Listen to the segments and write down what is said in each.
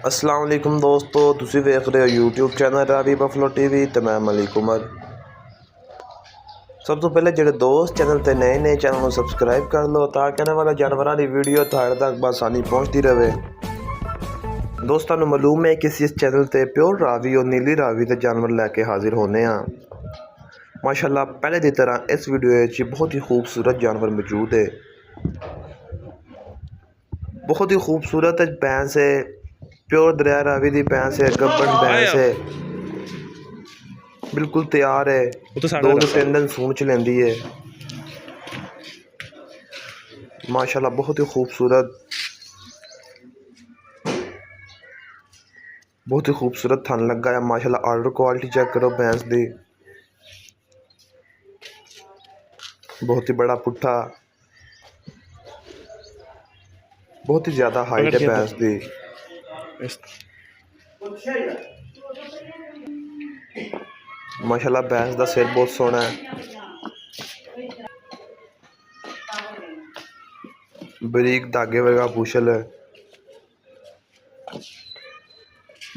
अस्सलाम वालेकुम दोस्तों, तुसी वेख रहे हो YouTube channel Ravi buffalo TV ते मैं मलिक उमर। सब तो पहले जो दोस्त चैनल ते नए चैनल को सबसक्राइब कर लो ताकि आने वाला जानवरों की वीडियो तुहाड़े तक बसानी पहुँचती रहे। दोस्तों मालूम है कि इस चैनल ते प्योर रावी और नीली रावी के जानवर लैके हाजिर होने माशाल्लाह। पहले की तरह इस वीडियो बहुत ही खूबसूरत जानवर मौजूद है। बहुत ही खूबसूरत भैंस है, प्योर दरिया रावी की भैंस है, गब्बन भैंस है, बिल्कुल तैयार है। 2 तो 3 दिन सून च लेंदी है माशाल्लाह। बहुत ही खूबसूरत थन लगा है माशाल्लाह। आर्डर क्वालिटी चेक करो भैंस दी, बहुत ही बड़ा पुट्ठा, बहुत ही ज़्यादा हाइट है भैंस दी। माशाल्लाह भैंस का सिर बहुत सोहना है, बरीक धागे वर्गा पूछल है,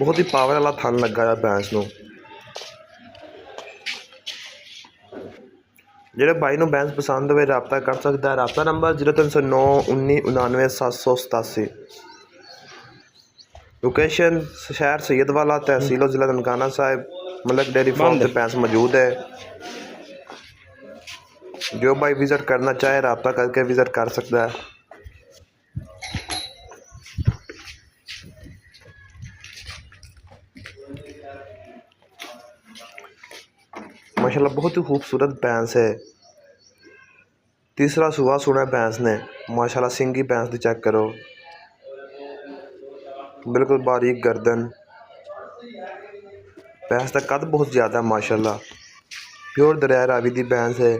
बहुत ही पावर वाला थन लगा है भैंस नूं। जेड़े भाई नूं भैंस पसंद होवे राबता कर सकता है। राबता नंबर 0309 19 99 787। लोकेशन शहर सैयदवाला, तहसील और ज़िला ननकाना साहिब। मलक डेयरी फार्म से भैंस मौजूद है। जो भाई विज़िट करना चाहे राबता करके विज़िट कर सकता है। माशाल्लाह बहुत ही खूबसूरत भैंस है। तीसरा सुबह सुना भैंस ने माशाल्लाह। सिंगी भैंस की चेक करो, बिल्कुल बारीक गर्दन। भैंस का कद बहुत ज़्यादा है माशाल्लाह। प्योर दरिया रावी की भैंस है।